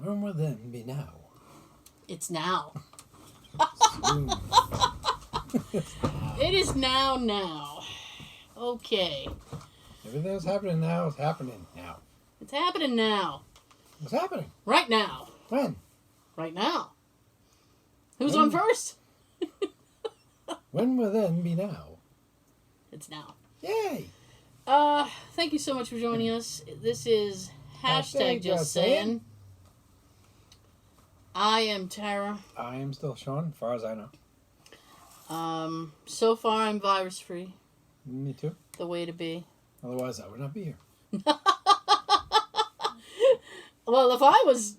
When will then be now? It's now. Soon. It is now. Okay. Everything that's happening now is happening now. It's happening now. What's happening? Right now. When? Right now. Who's When? on first? When will then be now? It's now. Yay! Thank you so much for joining us. This is hashtag Just Sayin. I am Tara. I am still Sean, as far as I know. So far I'm virus free. Me too. The way to be. Otherwise, I would not be here. Well, if I was,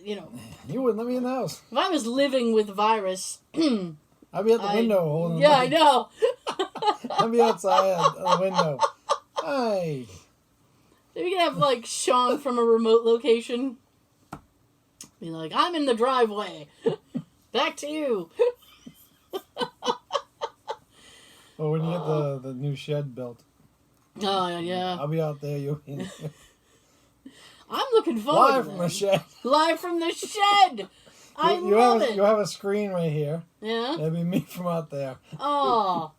You wouldn't let me in the house. if I was living with virus, I'd be at the window holding the yeah, I mic. know. I'd be outside at the window. Hi. We could have like Sean from a remote location. Be like, I'm in the driveway. Back to you. Well, when you get the new shed built, Oh yeah. I'll be out there. You I'm looking forward live to from that. the shed. Live from the shed. I You love have it. you have a screen right here. Yeah. That'd be me from out there. Oh,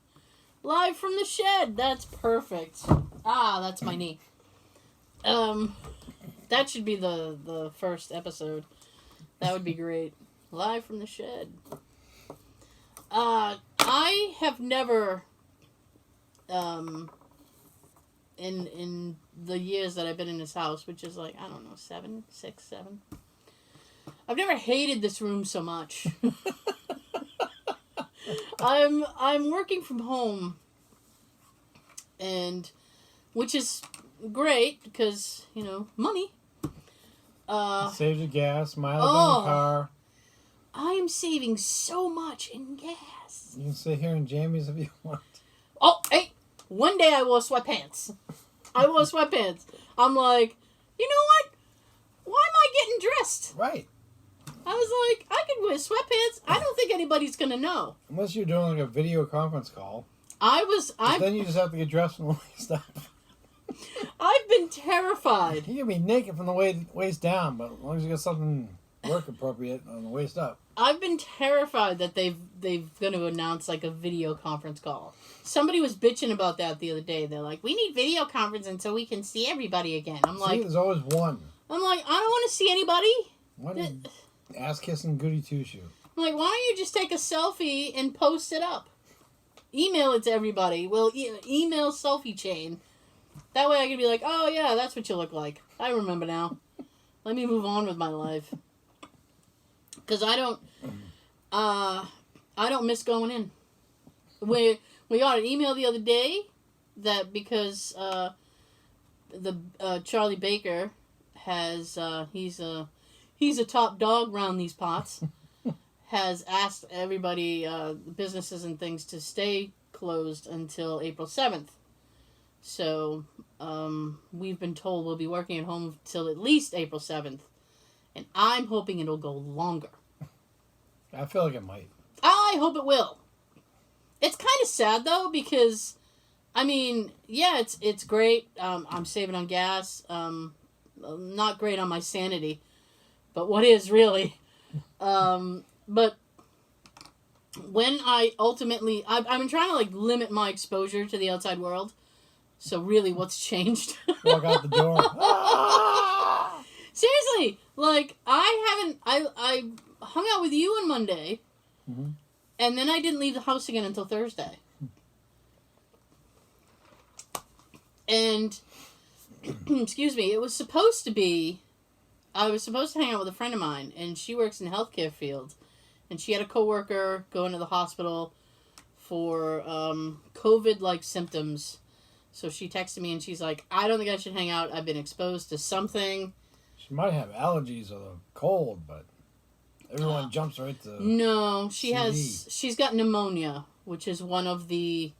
live from the shed. That's perfect. Ah, that's my knee. That should be the first episode. That would be great. Live from the shed. I have never, in the years that I've been in this house, which is like, I don't know, 7. I've never hated this room so much. I'm working from home, and which is great because money. Saves you gas, mileage in Oh. the car. I am saving so much in gas. You can sit here in jammies if you want. Oh, hey! One day I wore sweatpants. I'm like, you know what? Why am I getting dressed? Right. I was like, I could wear sweatpants. I don't think anybody's gonna know. Unless you're doing like a video conference call. I've Then you just have to get dressed from the waist up. been terrified. You can be naked from the waist down, but as long as you got something work appropriate on the waist up. I've been terrified that they've going to announce like a video conference call. Somebody was bitching about that the other day. They're like, we need video conferencing so we can see everybody again. I'm See, like, there's always one. I don't want to see anybody. One ass kissing goody two shoe. I'm like, why don't you just take a selfie and post it up? Email it to everybody. Well, email selfie chain. That way I can be like, oh yeah, that's what you look like. I remember now. Let me move on with my life. Because I don't miss going in. We got an email the other day that because Charlie Baker has he's a top dog round these parts. Has asked everybody, businesses and things, to stay closed until April 7th. So we've been told we'll be working at home till at least April 7th. And I'm hoping it'll go longer. I feel like it might. I hope it will. It's kind of sad, though, because, I mean, yeah, it's great. I'm saving on gas. Not great on my sanity. But what is, really? But when I ultimately... I've been trying to, like, limit my exposure to the outside world. So, really, what's changed? Walk out the door. Ah! Seriously, like, I hung out with you on Monday, Mm-hmm. and then I didn't leave the house again until Thursday. And, excuse me, I was supposed to hang out with a friend of mine, and she works in the healthcare field, and she had a coworker go into the hospital for COVID-like symptoms. So she texted me, and she's like, I don't think I should hang out. I've been exposed to something. She might have allergies or the cold, but everyone jumps right to... No, CD. she's got pneumonia, which is one of the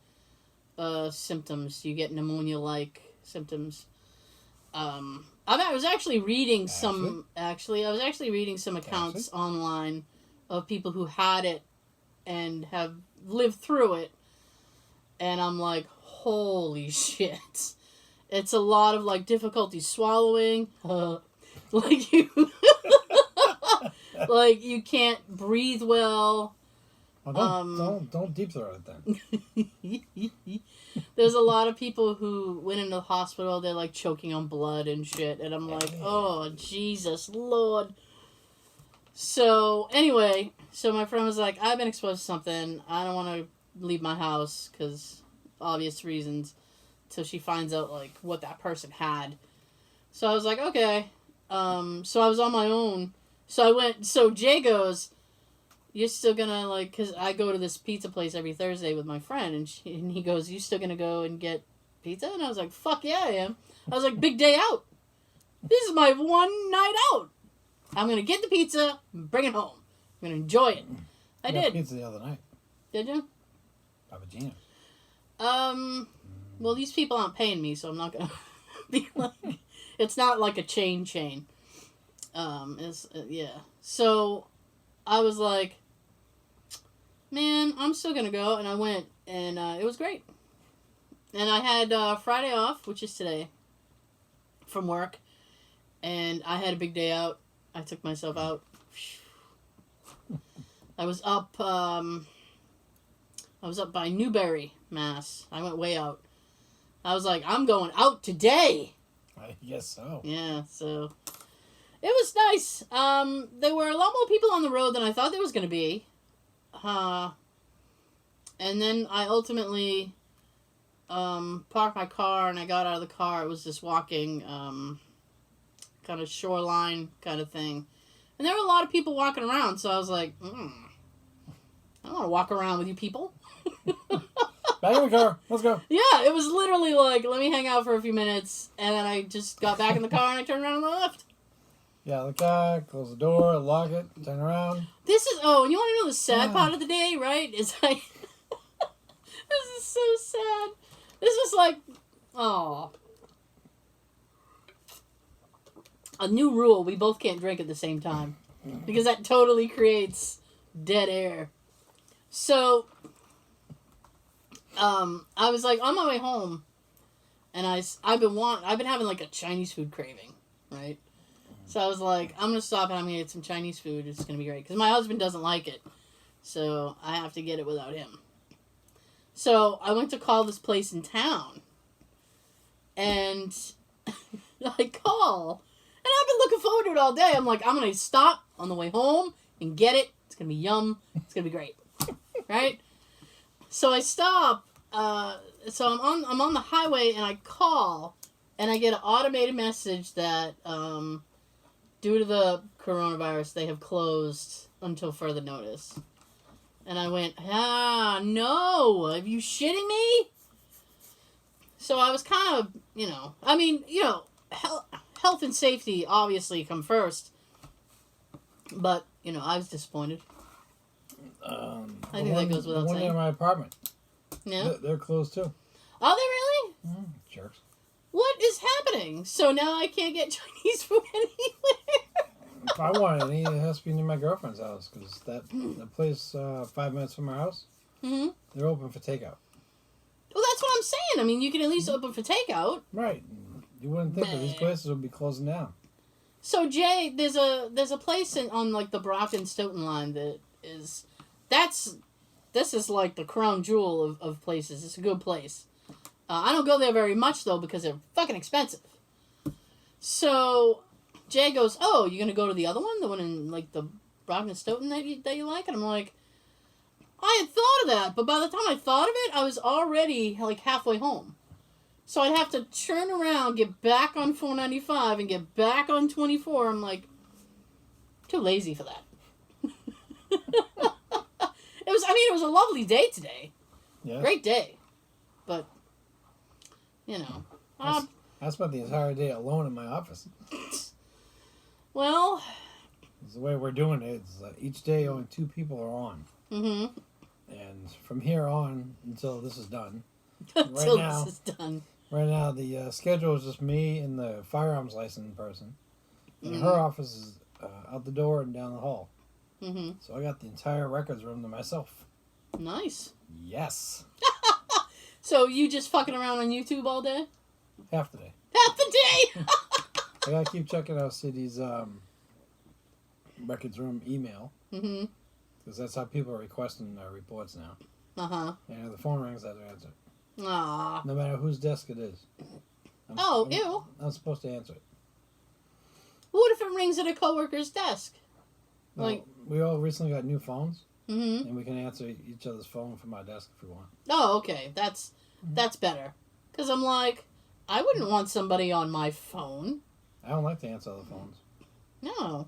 symptoms. You get pneumonia-like symptoms. I was actually reading some accounts online of people who had it and have lived through it, and I'm like, holy shit. It's a lot of, like, difficulty swallowing. Like, you... Like, you can't breathe well. Well, don't deep throat it then. There's a lot of people who went into the hospital. They're like choking on blood and shit, and I'm like, oh Jesus Lord. So anyway, so my friend was like, I've been exposed to something. I don't want to leave my house because obvious reasons. Till she finds out like what that person had. So I was like, okay. So I was on my own. So I went. So Jay goes, you're still gonna, like, because I go to this pizza place every Thursday with my friend, and he goes, you still gonna go and get pizza? And I was like, fuck yeah, I am. I was like, big day out. This is my one night out. I'm gonna get the pizza and bring it home. I'm gonna enjoy it. I did. Pizza the other night. Did you? Papa Gino's. Well, these people aren't paying me, so I'm not gonna be like, it's not like a chain. Yeah. So I was like, man, I'm still gonna go, and I went, and it was great. And I had Friday off, which is today, from work, and I had a big day out. I took myself out. I was up by Newbury, Mass. I went way out. I was like, I'm going out today. I guess so. Yeah, so it was nice. There were a lot more people on the road than I thought there was going to be. And then I ultimately parked my car, and I got out of the car. It was just walking, kind of shoreline kind of thing. And there were a lot of people walking around, so I was like, I don't want to walk around with you people. Back in the car. Let's go. Yeah, it was literally like, let me hang out for a few minutes, and then I just got back in the car, and I turned around and left. Yeah, the car, close the door, lock it, turn around. This is, oh, and you want to know the sad part of the day, right? Is like, this is so sad. This was like, oh. A new rule, we both can't drink at the same time. Because that totally creates dead air. So, I was like on my way home, and I've been having like a Chinese food craving, right? So I was like, I'm gonna stop and I'm gonna get some Chinese food. It's gonna be great because my husband doesn't like it, so I have to get it without him. So I went to call this place in town, and I call, and I've been looking forward to it all day. I'm like, I'm gonna stop on the way home and get it. It's gonna be yum. It's gonna be great, right? So I stop. So I'm on the highway, and I call, and I get an automated message that due to the coronavirus, they have closed until further notice. And I went, no, are you shitting me? So I was kind of, health and safety obviously come first. But, I was disappointed. I think that goes without saying. The one near my apartment. Yeah? They're closed too. Are they really? Jerks. What is happening? So now I can't get Chinese food anywhere? If I want any, it has to be near my girlfriend's house, because that place 5 minutes from our house, they're open for takeout. Well, that's what I'm saying. I mean, you can at least open for takeout. Right. You wouldn't think that these places would be closing down. So, Jay, there's a place on, like, the Brockton-Stoughton line that is... This is, like, the crown jewel of places. It's a good place. I don't go there very much, though, because they're fucking expensive. So, Jay goes, oh, you gonna go to the other one? The one in, like, the Brockton-Stoughton that you like? And I'm like, I had thought of that, but by the time I thought of it, I was already, like, halfway home. So I'd have to turn around, get back on 495, and get back on 24. I'm like, too lazy for that. It was a lovely day today. Yeah. Great day. But, I spent the entire day alone in my office. Well... It's the way we're doing it. It's each day only 2 people are on. Mm-hmm. And from here on until this is done. Until this is done. Right now, the schedule is just me and the firearms license person. And her office is out the door and down the hall. Mm-hmm. So I got the entire records room to myself. Nice. Yes. So you just fucking around on YouTube all day? Half the day. Half the day! I gotta keep checking out cities. records room email. Mm-hmm. Because that's how people are requesting reports now. Uh-huh. And if the phone rings, I have to answer it. Aw. No matter whose desk it is. Ew. I'm supposed to answer it. What if it rings at a coworker's desk? Well, we all recently got new phones. Mm-hmm. And we can answer each other's phone from our desk if we want. Oh, okay. That's better. Because I'm like, I wouldn't want somebody on my phone. I don't like to answer other phones. No.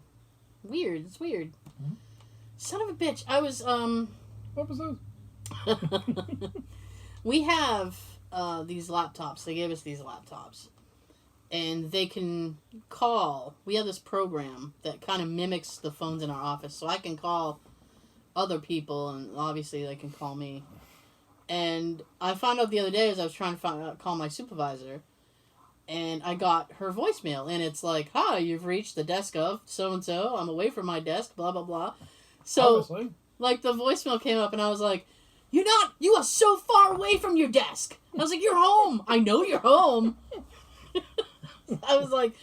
Weird. It's weird. Mm-hmm. Son of a bitch. I was, What was those? We have these laptops. They gave us these laptops. And they can call. We have this program that kind of mimics the phones in our office. So I can call other people, and obviously they can call me. And I found out the other day as I was trying to call my supervisor, and I got her voicemail, and it's like, "Hi, you've reached the desk of so-and-so. I'm away from my desk, blah, blah, blah." So, Obviously. like, the voicemail came up, and I was like, you are so far away from your desk. I was like, you're home. I know you're home. I was like,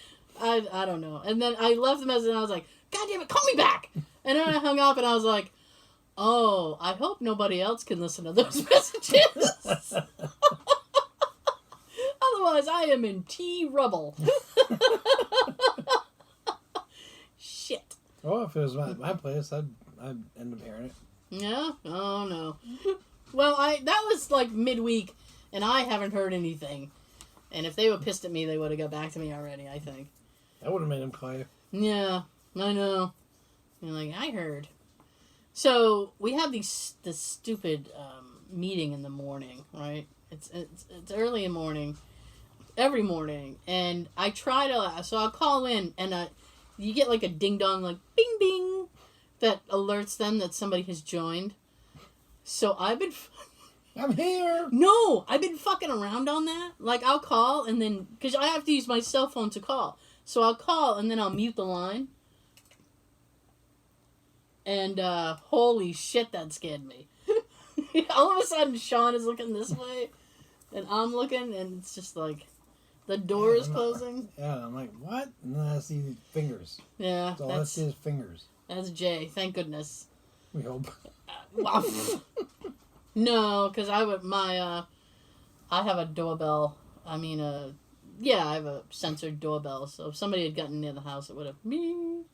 I don't know. And then I left the message, and I was like, God damn it, call me back. And then I hung up, and I was like, oh, I hope nobody else can listen to those messages. Otherwise, I am in rubble. Shit. Oh, if it was my place, I'd end up hearing it. Yeah? Oh, no. Well, that was like midweek, and I haven't heard anything. And if they were pissed at me, they would have got back to me already, I think. That would have made him call you. Yeah, I know. You're like, I heard. So, we have this stupid meeting in the morning, right? It's early in the morning, every morning. And I try to, so I'll call in, and you get like a ding-dong, like, bing, bing, that alerts them that somebody has joined. So I've been... I'm here! No! I've been fucking around on that. Like, I'll call, and then... Because I have to use my cell phone to call. So I'll call, and then I'll mute the line. And, holy shit, that scared me. All of a sudden, Sean is looking this way, and I'm looking, and it's just like... The door is closing. Yeah, I'm like, what? And then I see fingers. Yeah, So all I see is fingers. That's Jay. Thank goodness. We hope. No, because I have a doorbell. I have a censored doorbell. So if somebody had gotten near the house, it would have bing.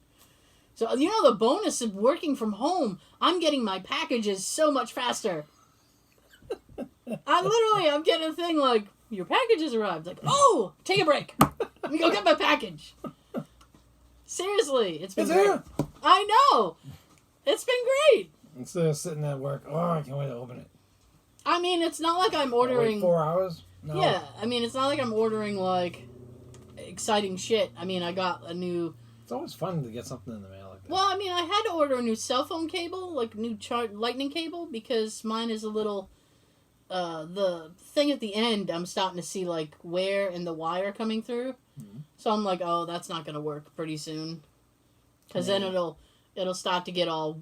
So, the bonus of working from home, I'm getting my packages so much faster. I'm getting a thing like, your package has arrived. Like, oh, take a break. Let me go get my package. Seriously, it's been great. Here. I know. It's been great. Instead of sitting at work, I can't wait to open it. I mean, it's not like I'm ordering... Wait 4 hours? No. Yeah, I mean, it's not like I'm ordering, like, exciting shit. I mean, I got a new... It's always fun to get something in the mail like that. Well, I mean, I had to order a new cell phone cable, like, new lightning cable, because mine is a little... the thing at the end, I'm starting to see, like, wear and the wire coming through. Mm-hmm. So I'm like, oh, that's not going to work pretty soon. Because then it'll start to get all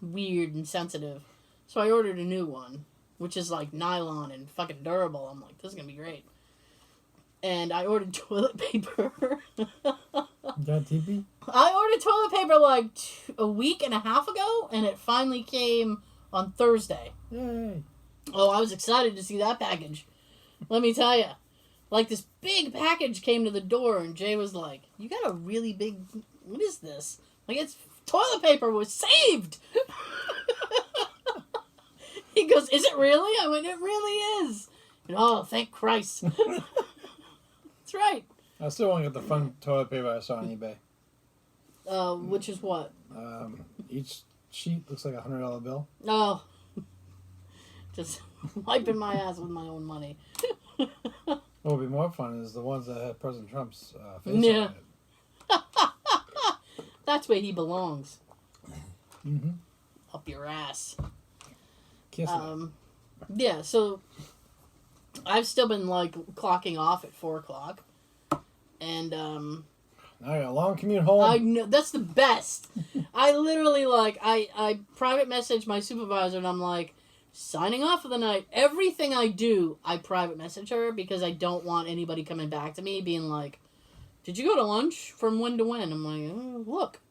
weird and sensitive. So I ordered a new one, which is, like, nylon and fucking durable. I'm like, this is going to be great. And I ordered toilet paper. You got TV? I ordered toilet paper, like, a week and a half ago, and it finally came on Thursday. Yay. Oh, I was excited to see that package. Let me tell you. Like, this big package came to the door, and Jay was like, you got a really big... What is this? Like, it's... Toilet paper was saved! He goes, is it really? I went, it really is. And, oh, thank Christ. That's right. I still want to get the fun toilet paper I saw on eBay. Which is what? Each sheet looks like a $100 bill. Oh. Just wiping my ass with my own money. What would be more fun is the ones that have President Trump's face Yeah. on it. That's where he belongs. Mm-hmm. Up your ass. Kiss it. Yeah, so I've still been, like, clocking off at 4 o'clock. And, Now I got a long commute home. I know, that's the best. I literally, like, I private message my supervisor, and I'm like, signing off for the night. Everything I do, I private message her, because I don't want anybody coming back to me being like, did you go to lunch from when to when? I'm like, oh, look.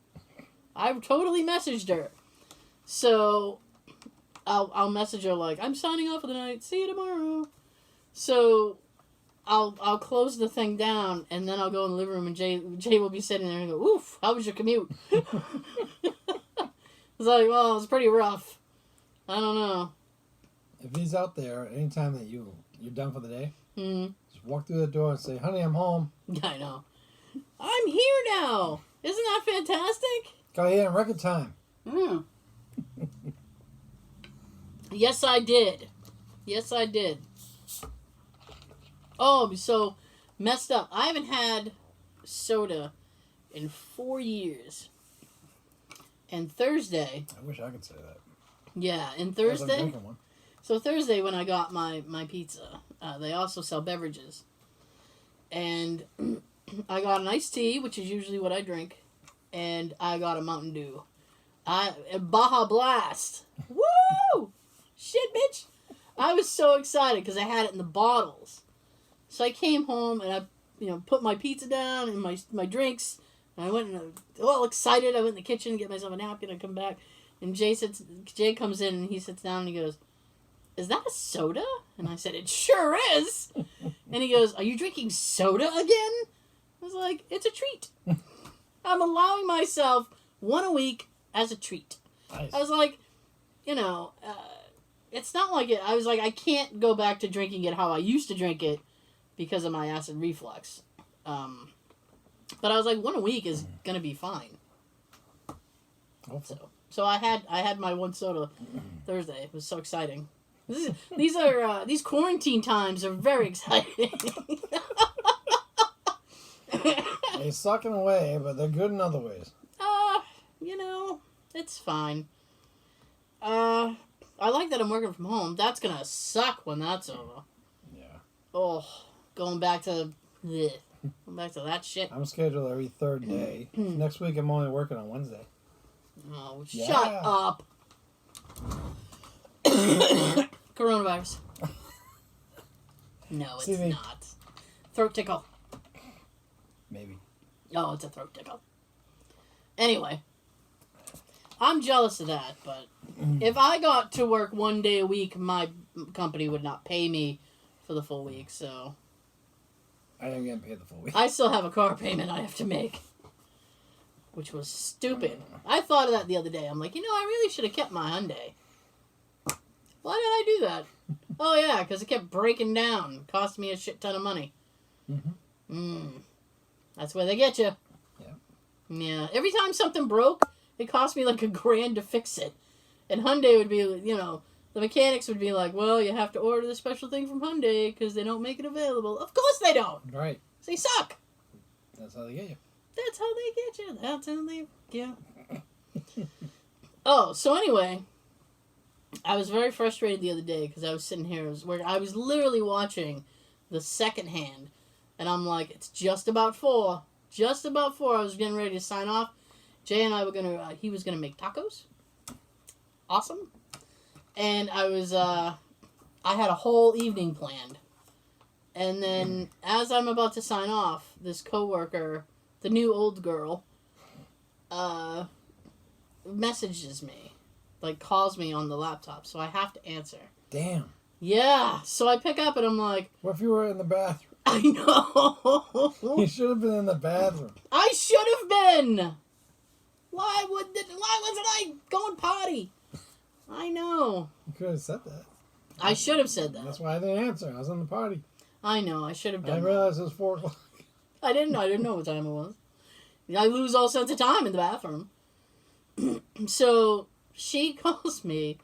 I totally messaged her. So I'll message her like, I'm signing off for the night. See you tomorrow. So I'll close the thing down, and then I'll go in the living room, and Jay will be sitting there and go, oof, how was your commute? It's like, well, it's pretty rough. I don't know. If he's out there, anytime that you're done for the day, just walk through the door and say, honey, I'm home. I know. I'm here now. Isn't that fantastic? Go ahead in record time. Mm. Yes, I did. Yes, I did. Oh, I'm so messed up. I haven't had soda in 4 years. And Thursday... I wish I could say that. Yeah, and I'm Thursday... drinking one. So Thursday when I got my pizza, they also sell beverages. And I got an iced tea, which is usually what I drink. And I got a Mountain Dew. Baja Blast. Woo! Shit, bitch. I was so excited because I had it in the bottles. So I came home and I, put my pizza down and my drinks. And I went and all excited. I went in the kitchen to get myself a napkin and come back. And Jay comes in and he sits down and he goes, is that a soda? And I said, it sure is. And he goes, are you drinking soda again? I was like, it's a treat. I'm allowing myself one a week as a treat. Nice. I was like, it's not like it. I was like, I can't go back to drinking it how I used to drink it because of my acid reflux. But I was like, one a week is going to be fine. So I had my one soda Thursday. It was so exciting. These quarantine times are very exciting. They suck in a way, but they're good in other ways. It's fine. I like that I'm working from home. That's gonna suck when that's over. Yeah. Oh, going back to that shit. I'm scheduled every third day. Next week I'm only working on Wednesday. Oh, yeah. Shut up. Coronavirus. No, it's not. Throat tickle. Maybe. Oh, it's a throat tickle. Anyway, I'm jealous of that, but if I got to work 1 day a week, my company would not pay me for the full week, so... I didn't get paid the full week. I still have a car payment I have to make, which was stupid. I thought of that the other day. I'm like, I really should have kept my Hyundai. Why did I do that? Oh, yeah, because it kept breaking down. Cost me a shit ton of money. That's where they get you. Yeah. Yeah. Every time something broke, it cost me like $1,000 to fix it. And Hyundai would be, the mechanics would be like, well, you have to order the special thing from Hyundai because they don't make it available. Of course they don't. Right. They suck. That's how they get you. That's how they get you. That's how they get you. Oh, so anyway, I was very frustrated the other day because I was sitting here. I was literally watching the second hand. And I'm like, it's just about 4. Just about 4. I was getting ready to sign off. Jay and I were he was going to make tacos. Awesome. And I had a whole evening planned. And then as I'm about to sign off, this coworker, the new old girl, messages me. Like, calls me on the laptop. So I have to answer. Damn. Yeah. So I pick up and I'm like... What if you were in the bathroom? I know. You should have been in the bathroom. I should have been. Why wasn't I going potty? I know. You could have said that. I should have said that. That's why I didn't answer. I was in the party. I know. I should have done I realized it was 4 o'clock. I didn't know what time it was. I lose all sense of time in the bathroom. So she calls me,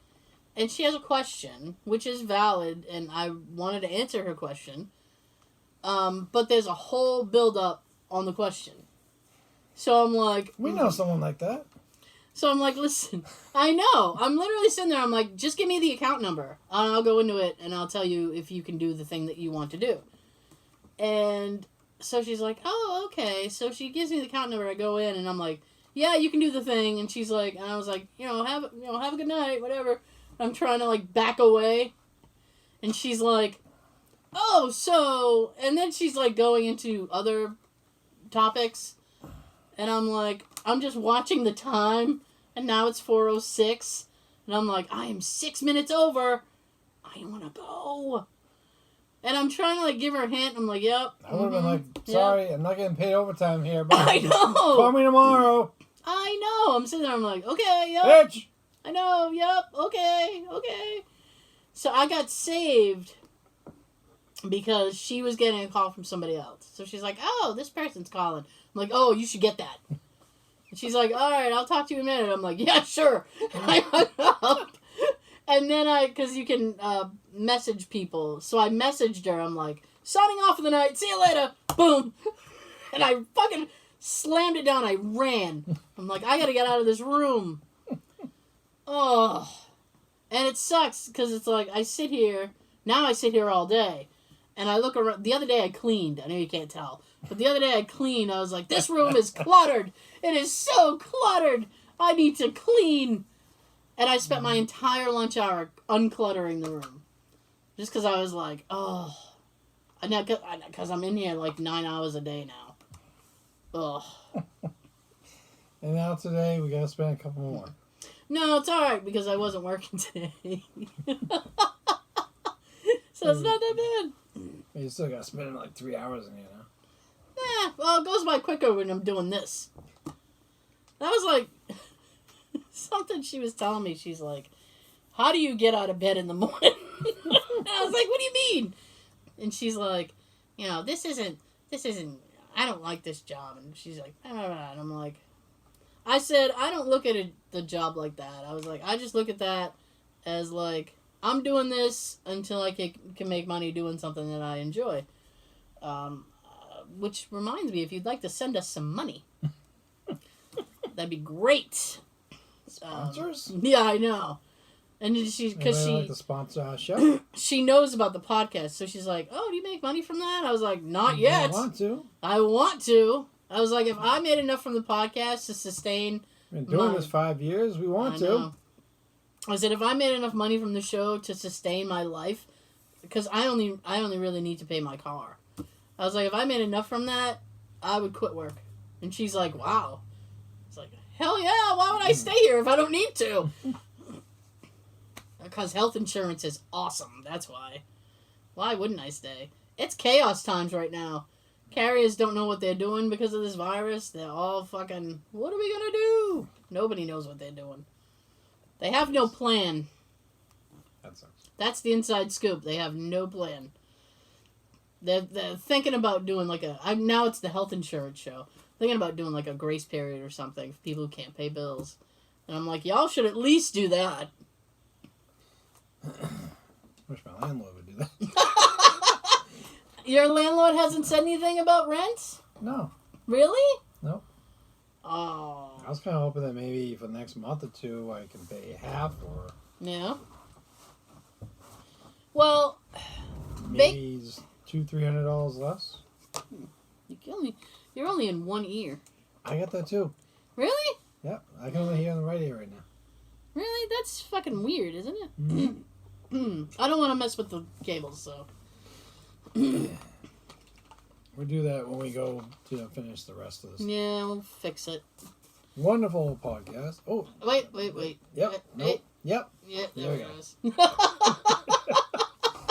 and she has a question, which is valid, and I wanted to answer her question. But there's a whole build-up on the question. So I'm like... We know someone like that. So I'm like, listen, I know. I'm literally sitting there, I'm like, just give me the account number. And I'll go into it, and I'll tell you if you can do the thing that you want to do. And so she's like, oh, okay. So she gives me the account number, I go in, and I'm like, yeah, you can do the thing. And she's like, and I was like, have a good night, whatever. I'm trying to, like, back away. And she's like... Oh, so, and then she's like going into other topics, And I'm like, I'm just watching the time, and now it's 4:06, and I'm like, I am 6 minutes over. I want to go. And I'm trying to, like, give her a hint. I'm like, yep. I would have been like, sorry, I'm not getting paid overtime here. But I know. Call me tomorrow. I know. I'm sitting there, I'm like, okay, yep. Bitch. I know, yep, okay. So I got saved because she was getting a call from somebody else. So she's like, oh, this person's calling. I'm like, oh, you should get that. And she's like, all right, I'll talk to you in a minute. I'm like, yeah, sure. I hung up. And then because you can message people. So I messaged her. I'm like, signing off for the night. See you later. Boom. And I fucking slammed it down. I ran. I'm like, I got to get out of this room. Oh. And it sucks because it's like, I sit here. Now I sit here all day. And I look around. The other day I cleaned. I know you can't tell. But the other day I cleaned. I was like, this room is cluttered. It is so cluttered. I need to clean. And I spent my entire lunch hour uncluttering the room. Just because I was like, oh. Because I'm in here like 9 hours a day now. Ugh. And now today we got to spend a couple more. No, it's alright because I wasn't working today. So it's not that bad. You still got to spend like 3 hours in here now. Well, it goes by quicker when I'm doing this. That was like something she was telling me. She's like, how do you get out of bed in the morning? And I was like, what do you mean? And she's like, this isn't, I don't like this job. And she's like, and I'm like, I said, I don't look at the job like that. I was like, I just look at that as like, I'm doing this until I can make money doing something that I enjoy. Which reminds me, if you'd like to send us some money, that'd be great. Sponsors? Yeah, I know. And because she like to sponsor our show. She knows about the podcast, so she's like, "Oh, do you make money from that?" I was like, "Not yet." I want to. I was like, if I made enough from the podcast to sustain. We've been doing this 5 years. We want to. I said, if I made enough money from the show to sustain my life, because I only really need to pay my car. I was like, if I made enough from that, I would quit work. And she's like, wow. It's like, hell yeah, why would I stay here if I don't need to? Because health insurance is awesome. That's why. Why wouldn't I stay? It's chaos times right now. Carriers don't know what they're doing because of this virus. They're all fucking, what are we going to do? Nobody knows what they're doing. They have no plan. That sucks. That's the inside scoop. They have no plan. They're thinking about doing like now it's the health insurance show. Thinking about doing like a grace period or something for people who can't pay bills. And I'm like, y'all should at least do that. Wish my landlord would do that. Your landlord hasn't said anything about rent? No. Really? Nope. Oh. I was kind of hoping that maybe for the next month or two I can pay half or... Yeah. Well... Maybe $200-$300 less. You're only in one ear. I got that too. Really? Yep. I can only hear on the right ear right now. Really? That's fucking weird, isn't it? Mm-hmm. I don't want to mess with the cables, so... We'll do that when we go to finish the rest of this. Yeah, we'll fix it. Wonderful podcast. Oh. Wait. Yep. Nope. Yep. Yeah, there it goes.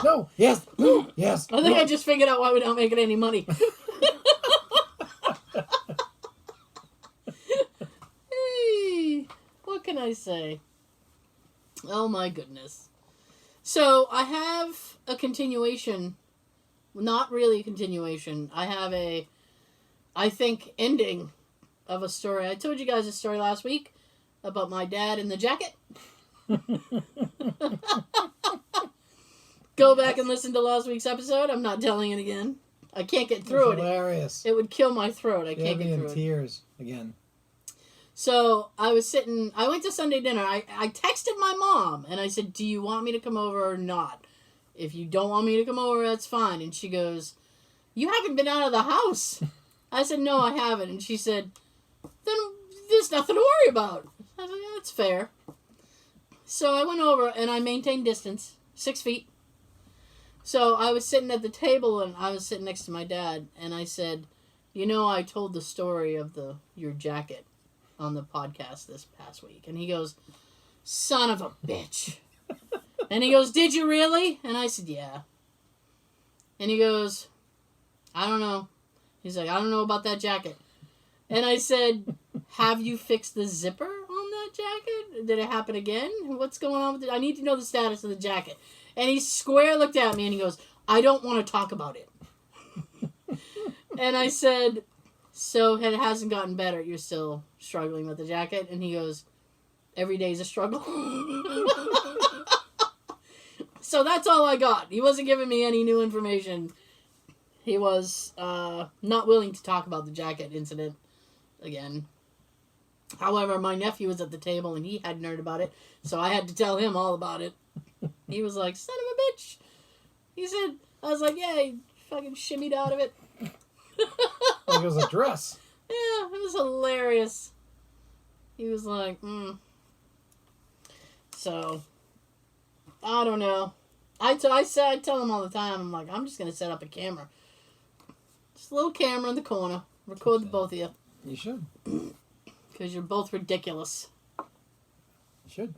No. Yes. Yes. I think I just figured out why we don't make any money. Hey, what can I say? Oh my goodness. So I have a continuation. Not really a continuation. I have I think, ending of a story. I told you guys a story last week about my dad in the jacket. Go back and listen to last week's episode. I'm not telling it again. I can't get through it. Hilarious. It would kill my throat. I can't get through it. In tears again. So I went to Sunday dinner. I texted my mom and I said, do you want me to come over or not? If you don't want me to come over, that's fine. And she goes, you haven't been out of the house. I said, no, I haven't. And she said, then there's nothing to worry about. I said, yeah, that's fair. So I went over and I maintained distance, 6 feet. So I was sitting at the table and I was sitting next to my dad. And I said, you know, I told the story of your jacket on the podcast this past week. And he goes, son of a bitch. And he goes, did you really? And I said, yeah. And he goes, I don't know. He's like, I don't know about that jacket. And I said, have you fixed the zipper on that jacket? Did it happen again? What's going on with it? I need to know the status of the jacket. And he square looked at me and he goes, I don't want to talk about it. And I said, so it hasn't gotten better. You're still struggling with the jacket? And he goes, every day's a struggle. So that's all I got. He wasn't giving me any new information. He was not willing to talk about the jacket incident again. However, my nephew was at the table and he hadn't heard about it, so I had to tell him all about it. He was like, son of a bitch. He said, I was like, yeah, he fucking shimmied out of it. Like it was a dress. Yeah, it was hilarious. He was like, So, I don't know. I tell him all the time, I'm like, I'm just going to set up a camera. Just a little camera in the corner. Record the both of you. You should. Because you're both ridiculous. You should.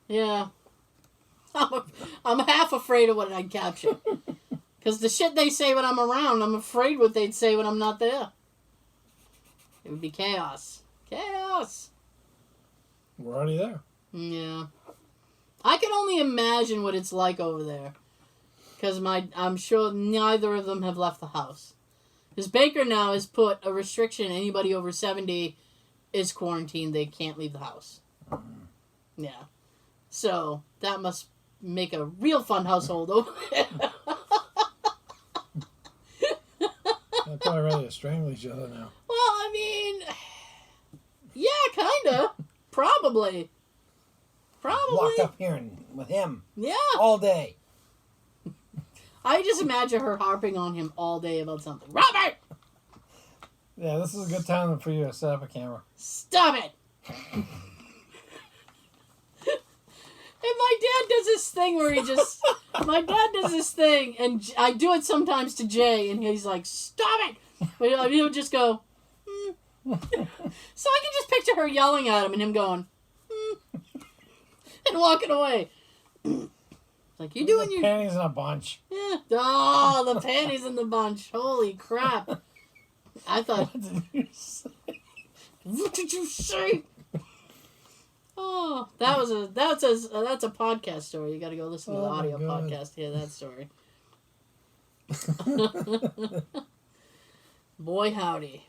Yeah. I'm half afraid of what I'd capture. Because the shit they say when I'm around, I'm afraid what they'd say when I'm not there. It would be chaos. Chaos. We're already there. Yeah. I can only imagine what it's like over there. Because I'm sure neither of them have left the house. Because Baker now has put a restriction, anybody over 70 is quarantined. They can't leave the house. Yeah. So, that must make a real fun household over there. They're probably ready to strangle each other now. Well, I mean, yeah, kinda. Probably. Locked up here with him. Yeah. All day. I just imagine her harping on him all day about something. Robert! Yeah, this is a good time for you to set up a camera. Stop it! And my dad does this thing where he just... My dad does this thing, and I do it sometimes to Jay, and he's like, stop it! But he'll just go, So I can just picture her yelling at him and him going, and walking away. Like, you doing your... panties in a bunch. Yeah. Oh, the panties in the bunch. Holy crap. I thought... What did you say? What did you say? Oh, that's a podcast story. You got to go listen to the audio podcast to hear that story. Boy, howdy.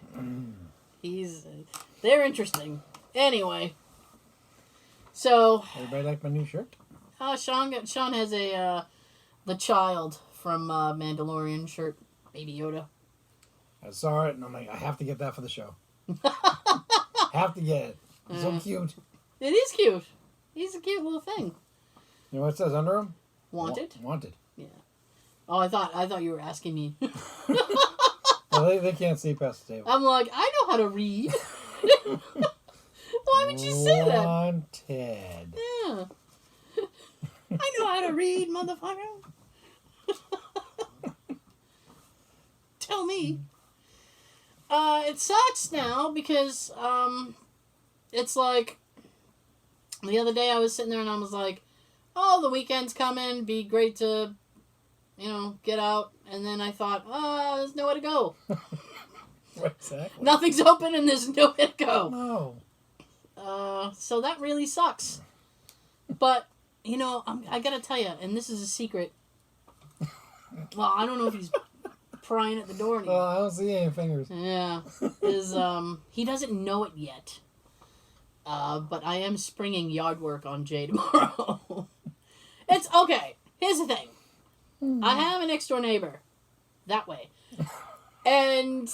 They're interesting. Anyway. So. Everybody like my new shirt? Sean has the child from Mandalorian shirt, Baby Yoda. I saw it and I'm like, I have to get that for the show. Have to get it. It's so cute. It is cute. He's a cute little thing. You know what it says under him? Wanted. Wanted. Yeah. Oh, I thought you were asking me. Well, they can't see past the table. I'm like, I know how to read. Why would you say that? Wanted. Yeah. I know how to read, motherfucker. Tell me. It sucks now because it's like the other day I was sitting there and I was like, oh, the weekend's coming, be great to, get out. And then I thought, there's nowhere to go. Exactly. Nothing's open and there's nowhere to go. No. So that really sucks. But, I gotta tell you, and this is a secret. Well, I don't know if he's prying at the door anymore. Well, I don't see any fingers. Yeah. He doesn't know it yet. But I am springing yard work on Jay tomorrow. It's okay. Here's the thing. I have a next door neighbor. That way. And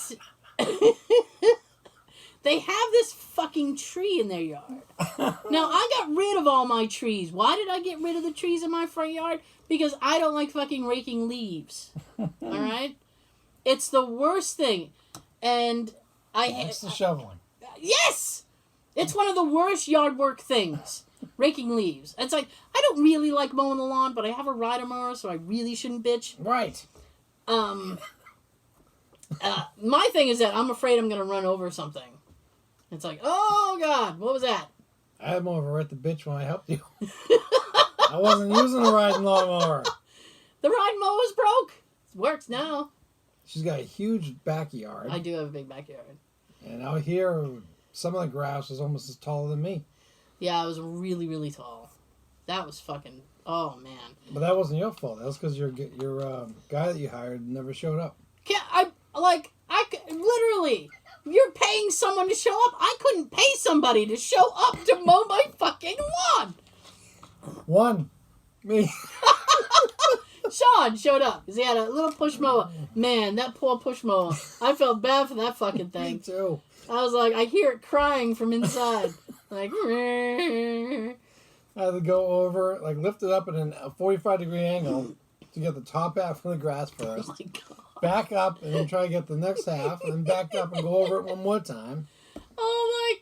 they have this fucking tree in their yard. Now, I got rid of all my trees. Why did I get rid of the trees in my front yard? Because I don't like fucking raking leaves. Alright? It's the worst thing. And It's the shoveling. Yes! It's one of the worst yard work things. Raking leaves. It's like, I don't really like mowing the lawn, but I have a rider mower, so I really shouldn't bitch. Right. My thing is that I'm afraid I'm going to run over something. It's like, oh, God, what was that? I had more of a right to bitch when I helped you. I wasn't using the riding lawnmower. The riding mower's broke. It works now. She's got a huge backyard. I do have a big backyard. And out here, some of the grass was almost as tall than me. Yeah, I was really, really tall. That was fucking... Oh, man. But that wasn't your fault. That was because your guy that you hired never showed up. Literally, you're paying someone to show up. I couldn't pay somebody to show up to mow my fucking lawn. One. Me. Sean showed up because he had a little push mower. Man, that poor push mower. I felt bad for that fucking thing. Me too. I was like, I hear it crying from inside. Like, I had to go over, lift it up at a 45-degree angle to get the top half of the grass first. oh my God. Back up and then try to get the next half, and then back up and go over it one more time. Oh my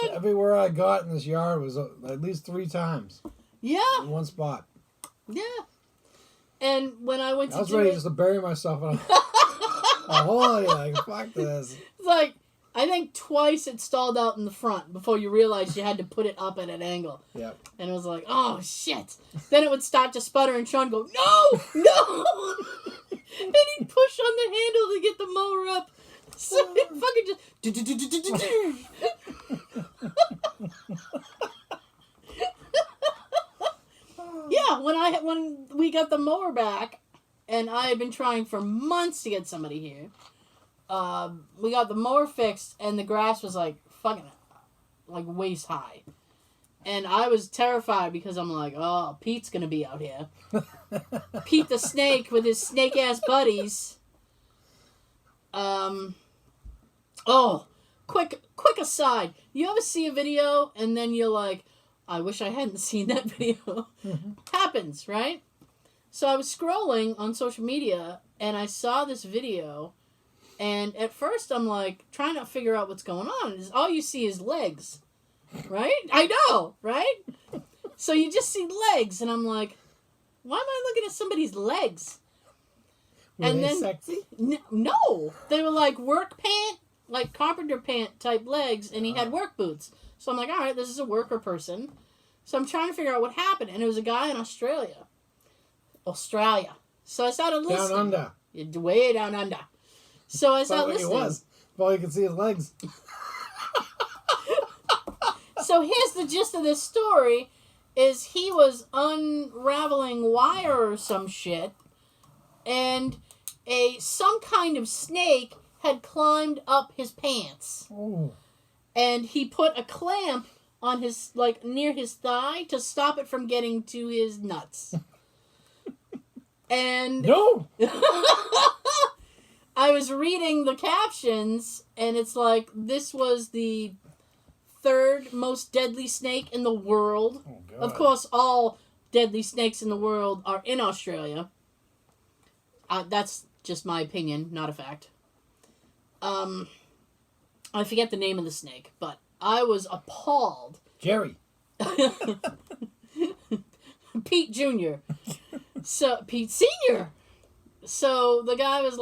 So God. everywhere I got in this yard was at least 3 times Yeah. in one spot. Yeah. And when I went I to was do ready it, just to bury myself in a hole. Like, fuck this. it's like, I think twice it stalled out in the front before you realized you had to put it up at an angle. Yep. And it was like, oh, shit. Then it would start to sputter and Sean go, no, no. And he'd push on the handle to get the mower up. So it fucking just... Yeah, when we got the mower back, and I had been trying for months to get somebody here, we got the mower fixed, and the grass was fucking waist high. And I was terrified because I'm like, oh, Pete's gonna be out here. Pete the snake with his snake ass buddies. Oh, quick aside. You ever see a video and then you're like, I wish I hadn't seen that video. Mm-hmm. Happens, right? So I was scrolling on social media and I saw this video, and at first I'm like trying to figure out what's going on. And all you see is legs. Right? I know, right? So you just see legs, and I'm like, why am I looking at somebody's legs? Were and they then sexy? No, they were like work pant, like carpenter pant type legs, and he had work boots. So I'm like, all right, this is a worker person. So I'm trying to figure out what happened, and it was a guy in Australia. So I started listening. Down under. Way down under. So I started Like listening. it was. All you could see his legs. So here's the gist of this story, is he was unraveling wire or some shit, and some kind of snake had climbed up his pants. Oh. And he put a clamp on his, near his thigh to stop it from getting to his nuts. And No! I was reading the captions, and it's like, this was the 3rd most deadly snake in the world. Oh, God. Of course, all deadly snakes in the world are in Australia. That's just my opinion, not a fact. I forget the name of the snake, but I was appalled. Jerry. Pete Jr. So, Pete Sr. So, the guy was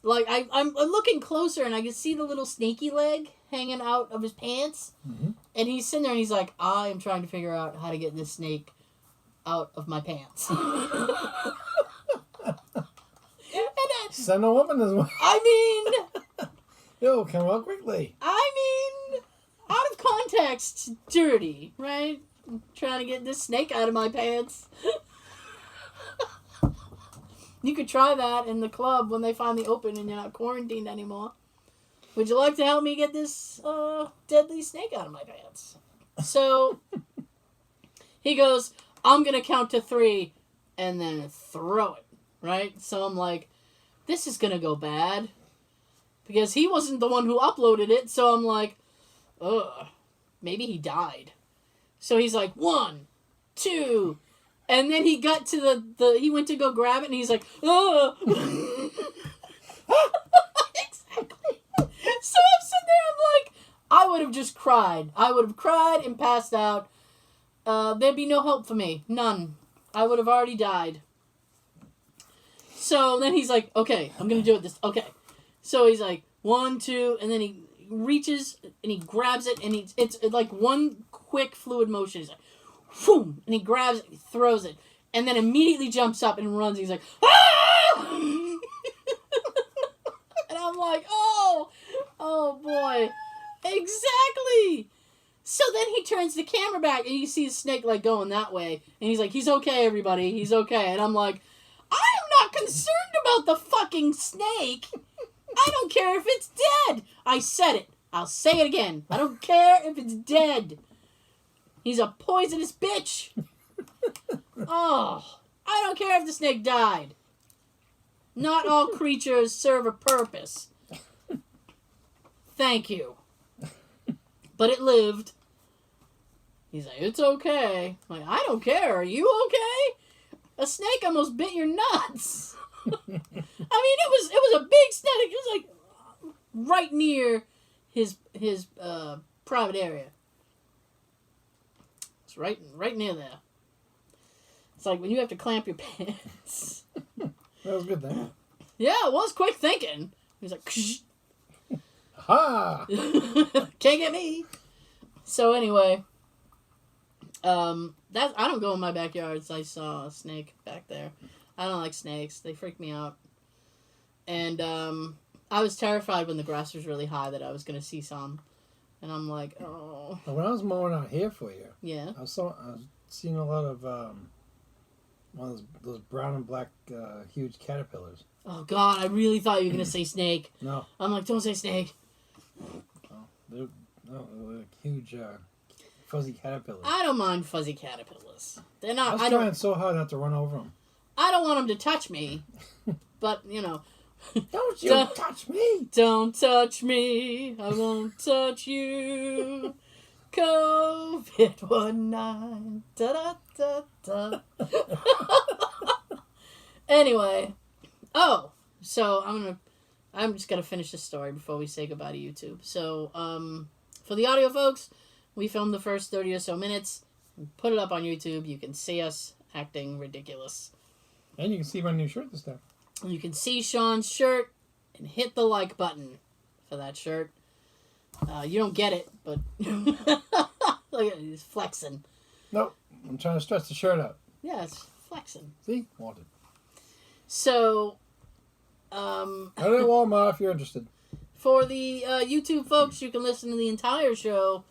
I'm looking closer, and I can see the little snaky leg hanging out of his pants. Mm-hmm. And he's sitting there, and he's like, I am trying to figure out how to get this snake out of my pants. Send a woman this way. I mean... Yo, come out quickly. Out of context, dirty, right? I'm trying to get this snake out of my pants. You could try that in the club when they finally open and you're not quarantined anymore. Would you like to help me get this deadly snake out of my pants? So he goes, I'm going to count to 3 and then throw it, right? So I'm like, this is going to go bad. Because he wasn't the one who uploaded it, so I'm like, ugh, maybe he died. So he's like, 1, 2, and then he got to he went to go grab it, and he's like, oh. Exactly. So I'm sitting there, I'm like, I would have just cried. I would have cried and passed out. There'd be no hope for me. None. I would have already died. So then he's like, okay, I'm going to do it okay. So he's like, 1, 2, and then he reaches and he grabs it, and it's like one quick fluid motion. He's like, boom, and he grabs it, he throws it, and then immediately jumps up and runs. He's like, ah! And I'm like, oh boy, exactly. So then he turns the camera back, and you see the snake like going that way, and he's like, he's okay, everybody, he's okay. And I'm like, I am not concerned about the fucking snake. I don't care if it's dead. I said it. I'll say it again. I don't care if it's dead. He's a poisonous bitch. Oh, I don't care if the snake died. Not all creatures serve a purpose. Thank you. But it lived. He's like, it's okay. I'm like, I don't care. Are you okay? A snake almost bit your nuts. I mean, it was a big snake. It was like right near his private area. It's right near there. It's like when you have to clamp your pants. That was good then. Yeah, it was quick thinking. He was like, ksh. Ha! Can't get me. So anyway, I don't go in my backyards. I saw a snake back there. I don't like snakes. They freak me out. And I was terrified when the grass was really high that I was going to see some. And I'm like, oh. When I was mowing out here for you, Yeah. I was seeing a lot of one of those brown and black huge caterpillars. Oh, God, I really thought you were going to say snake. No. I'm like, don't say snake. They're like huge fuzzy caterpillars. I don't mind fuzzy caterpillars. They're not. I was trying so hard not to run over them. I don't want them to touch me. But, you know. Don't you touch me! Don't touch me. I won't touch you. COVID-19. Da-da-da-da. Anyway. Oh. So, I'm just gonna finish this story before we say goodbye to YouTube. So, for the audio folks, we filmed the first 30 or so minutes. Put it up on YouTube. You can see us acting ridiculous. And you can see my new shirt this time. You can see Sean's shirt and hit the like button for that shirt. You don't get it, but look at it, he's flexing. Nope, I'm trying to stretch the shirt out. Yeah, it's flexing. See? Wanted. So, Go to Walmart if you're interested. for the YouTube folks, you can listen to the entire show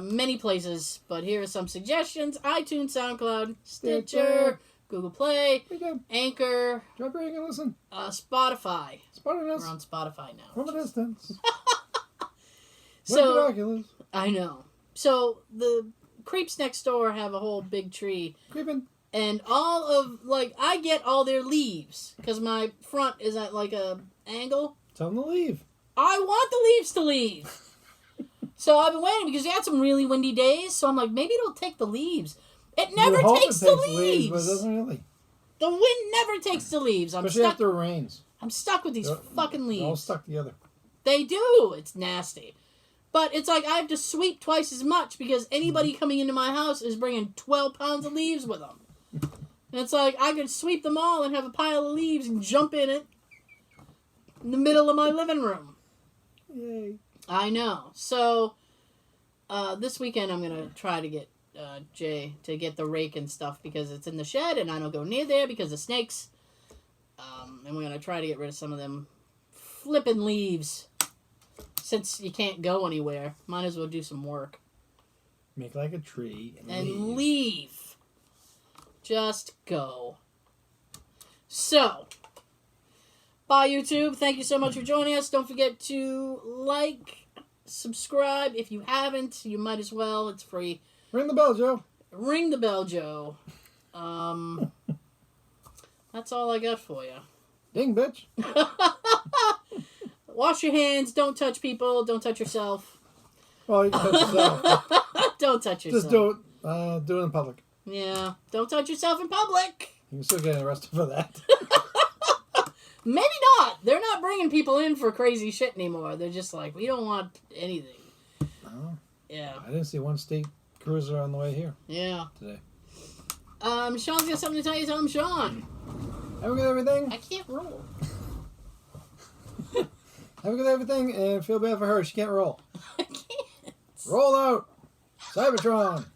many places, but here are some suggestions. iTunes, SoundCloud, Stitcher, Google Play, Anchor, Drop your and listen. Spotify. Spotting us We're on Spotify now. from a distance. So, binoculars. I know. So, the creeps next door have a whole big tree. Creeping. And all of, I get all their leaves. Because my front is at, a angle. Tell them to leave. I want the leaves to leave. So I've been waiting because we had some really windy days. So I'm like, maybe it'll take the leaves. It never takes the leaves. But it doesn't really. The wind never takes the leaves. Especially after it rains. I'm stuck with these fucking leaves. They're all stuck together. They do. It's nasty. But it's like I have to sweep twice as much because anybody coming into my house is bringing 12 pounds of leaves with them. And it's like I could sweep them all and have a pile of leaves and jump in it in the middle of my living room. Yay. I know. So this weekend I'm going to try to get Jay to get the rake and stuff because it's in the shed and I don't go near there because of snakes. And we're going to try to get rid of some of them flipping leaves. Since you can't go anywhere, might as well do some work. Make like a tree and leave. Just go. So, bye YouTube. Thank you so much for joining us. Don't forget to like, subscribe. If you haven't, you might as well. It's free. Ring the bell, Joe. Ring the bell, Joe. That's all I got for you. Ding, bitch. Wash your hands. Don't touch people. Don't touch yourself. Well, you can touch yourself. Don't touch yourself. Just do it. Do it in public. Yeah. Don't touch yourself in public. You can still get arrested for that. Maybe not. They're not bringing people in for crazy shit anymore. They're just like, we don't want anything. Oh. Yeah. I didn't see one state cruiser on the way here. Yeah. Today. Sean's got something to tell you. Tell him, Sean. Have we got everything? I can't roll. Have a good everything, and feel bad for her. She can't roll. I can't. Roll out, Cybertron.